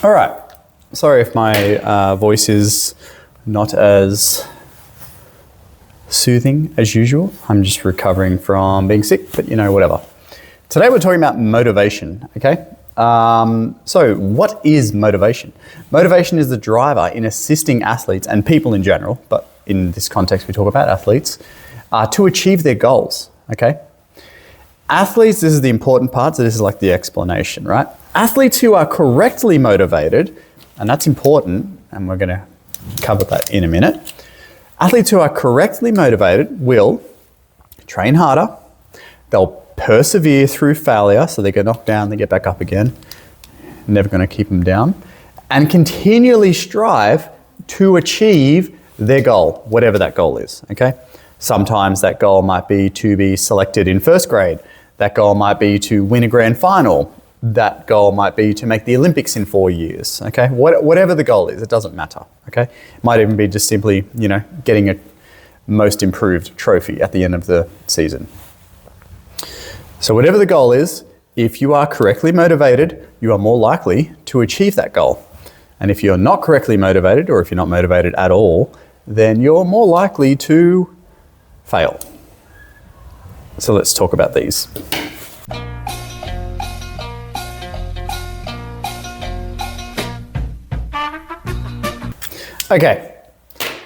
All right. Sorry if my voice is not as soothing as usual. I'm just recovering from being sick, but whatever. Today we're talking about motivation, okay? So what is motivation? Motivation is the driver in assisting athletes and people in general, but in this context we talk about athletes, to achieve their goals, okay? Athletes, this is the important part, so this is like the explanation, right? Athletes who are correctly motivated, and that's important, and we're going to cover that in a minute. Athletes who are correctly motivated will train harder, they'll persevere through failure, so they get knocked down, they get back up again, never going to keep them down, and continually strive to achieve their goal, whatever that goal is, okay? Sometimes that goal might be to be selected in first grade, that goal might be to win a grand final, that goal might be to make the Olympics in 4 years, okay? Whatever the goal is, it doesn't matter, okay? It might even be just simply, getting a most improved trophy at the end of the season. So whatever the goal is, if you are correctly motivated, you are more likely to achieve that goal. And if you're not correctly motivated, or if you're not motivated at all, then you're more likely to fail. So let's talk about these. Okay,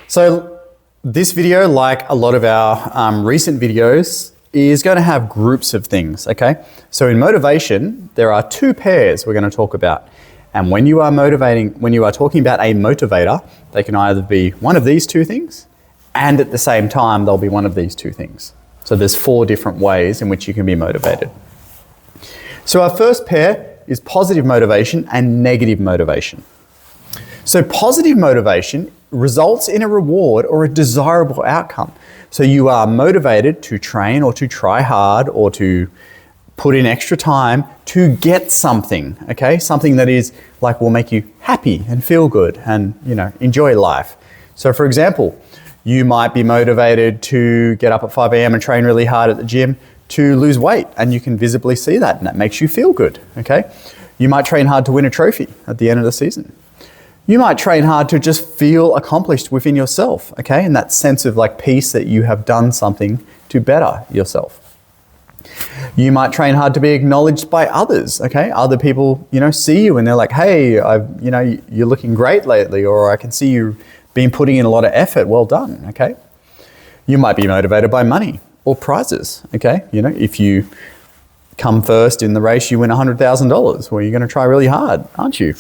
so this video, like a lot of our recent videos, is going to have groups of things, okay? So in motivation, there are two pairs we're going to talk about. And when you are talking about a motivator, they can either be one of these two things, and at the same time, they'll be one of these two things. So there's 4 different ways in which you can be motivated. So our first pair is positive motivation and negative motivation. So positive motivation results in a reward or a desirable outcome. So you are motivated to train or to try hard or to put in extra time to get something, okay? Something that is like will make you happy and feel good and, enjoy life. So for example, you might be motivated to get up at 5 a.m. and train really hard at the gym to lose weight, and you can visibly see that, and that makes you feel good, okay? You might train hard to win a trophy at the end of the season. You might train hard to just feel accomplished within yourself, okay? And that sense of like peace that you have done something to better yourself. You might train hard to be acknowledged by others, okay? Other people, see you and they're like, hey, you're looking great lately, or I can see you been putting in a lot of effort, well done, okay? You might be motivated by money or prizes, okay? If you come first in the race, you win $100,000, well, you're gonna try really hard, aren't you?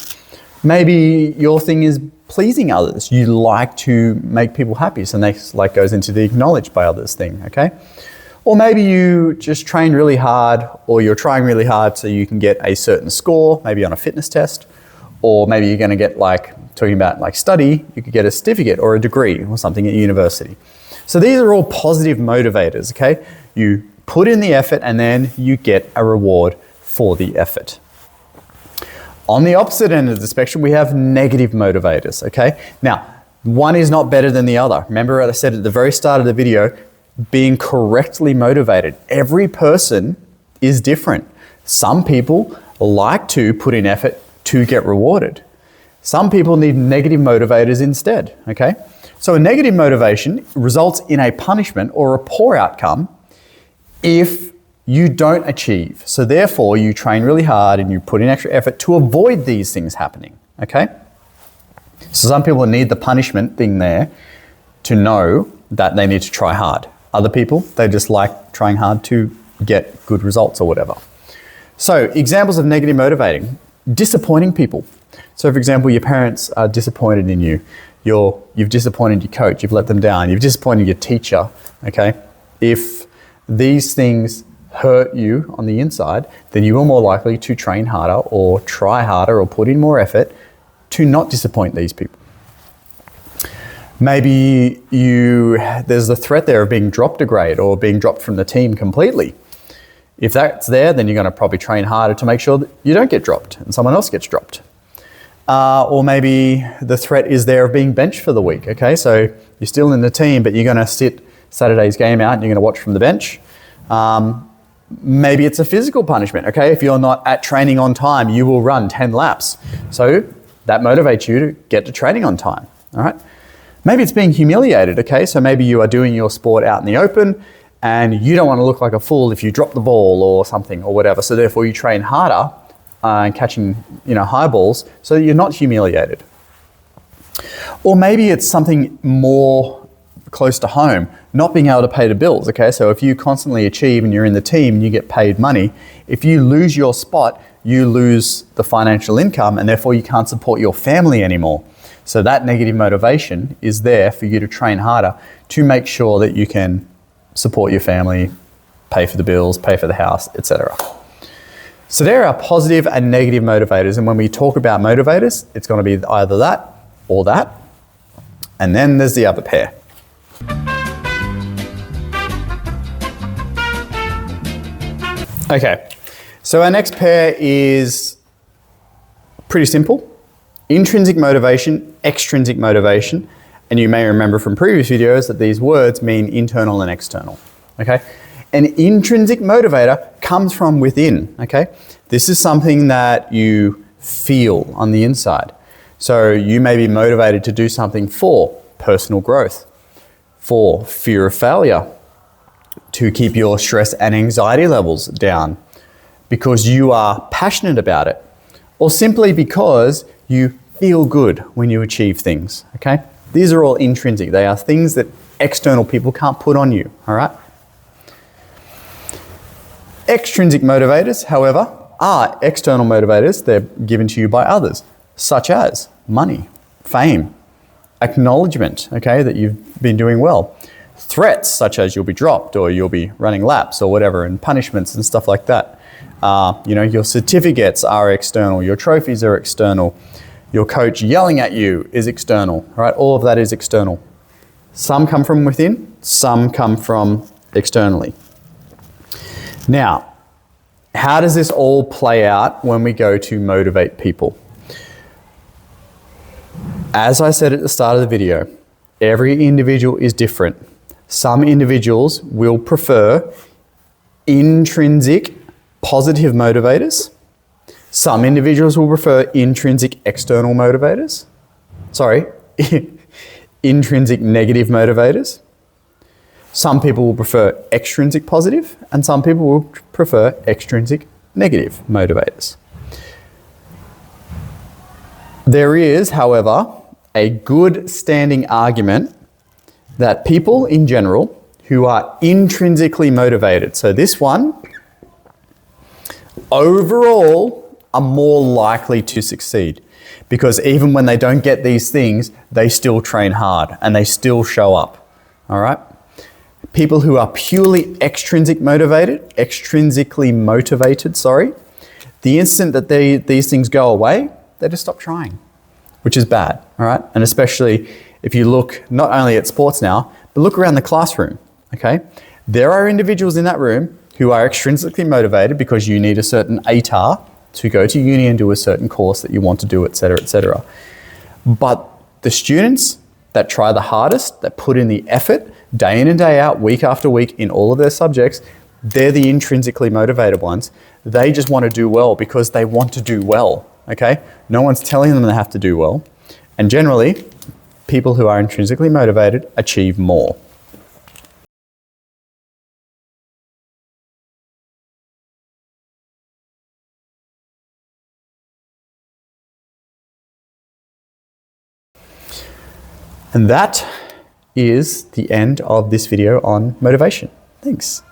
Maybe your thing is pleasing others. You like to make people happy, so next goes into the acknowledged by others thing, okay? Or maybe you just train really hard, or you're trying really hard so you can get a certain score, maybe on a fitness test, or maybe you're gonna get talking about study, you could get a certificate or a degree or something at university. So these are all positive motivators, okay? You put in the effort and then you get a reward for the effort. On the opposite end of the spectrum, we have negative motivators, okay? Now, one is not better than the other. Remember what I said at the very start of the video, being correctly motivated. Every person is different. Some people like to put in effort to get rewarded. Some people need negative motivators instead, okay? So a negative motivation results in a punishment or a poor outcome if you don't achieve. So therefore, you train really hard and you put in extra effort to avoid these things happening, okay? So some people need the punishment thing there to know that they need to try hard. Other people, they just like trying hard to get good results or whatever. So examples of negative motivating, disappointing people. So for example, your parents are disappointed in you. You've disappointed your coach, you've let them down, you've disappointed your teacher, okay? If these things hurt you on the inside, then you are more likely to train harder or try harder or put in more effort to not disappoint these people. Maybe there's the threat there of being dropped a grade or being dropped from the team completely. If that's there, then you're going to probably train harder to make sure that you don't get dropped and someone else gets dropped. Or maybe the threat is there of being benched for the week, okay? So you're still in the team, but you're going to sit Saturday's game out and you're going to watch from the bench. Maybe it's a physical punishment, okay? If you're not at training on time, you will run 10 laps. So That motivates you to get to training on time, all right? Maybe it's being humiliated, okay? So maybe you are doing your sport out in the open and you don't want to look like a fool if you drop the ball or something or whatever. So therefore you train harder and catching, high balls so that you're not humiliated. Or maybe it's something more close to home, not being able to pay the bills, okay? So if you constantly achieve and you're in the team and you get paid money, if you lose your spot, you lose the financial income and therefore you can't support your family anymore. So that negative motivation is there for you to train harder to make sure that you can support your family, pay for the bills, pay for the house, etc. So there are positive and negative motivators. And when we talk about motivators, it's going to be either that or that. And then there's the other pair. Okay, so our next pair is pretty simple. Intrinsic motivation, extrinsic motivation, and you may remember from previous videos that these words mean internal and external, okay? An intrinsic motivator comes from within, okay? This is something that you feel on the inside. So you may be motivated to do something for personal growth, for fear of failure, to keep your stress and anxiety levels down, because you are passionate about it, or simply because you feel good when you achieve things, okay? These are all intrinsic. They are things that external people can't put on you, all right? Extrinsic motivators, however, are external motivators. They're given to you by others, such as money, fame, acknowledgement, okay, that you've been doing well. Threats, such as you'll be dropped or you'll be running laps or whatever, and punishments and stuff like that. Your certificates are external, your trophies are external, your coach yelling at you is external, right? All of that is external. Some come from within, some come from externally. Now, how does this all play out when we go to motivate people? As I said at the start of the video, every individual is different. Some individuals will prefer intrinsic positive motivators. Some individuals will prefer intrinsic external motivators. Sorry, intrinsic negative motivators. Some people will prefer extrinsic positive, and some people will prefer extrinsic negative motivators. There is, however, a good standing argument that people in general who are intrinsically motivated, so this one, overall are more likely to succeed, because even when they don't get these things, they still train hard and they still show up, all right? People who are purely extrinsically motivated, the instant that these things go away, they just stop trying, which is bad, all right? And especially if you look not only at sports now, but look around the classroom, okay? There are individuals in that room who are extrinsically motivated because you need a certain ATAR to go to uni and do a certain course that you want to do, etc., etc. But the students that try the hardest, that put in the effort, day in and day out, week after week in all of their subjects, they're the intrinsically motivated ones. They just want to do well because they want to do well, okay? No one's telling them they have to do well. And generally, people who are intrinsically motivated achieve more. And that is the end of this video on motivation. Thanks.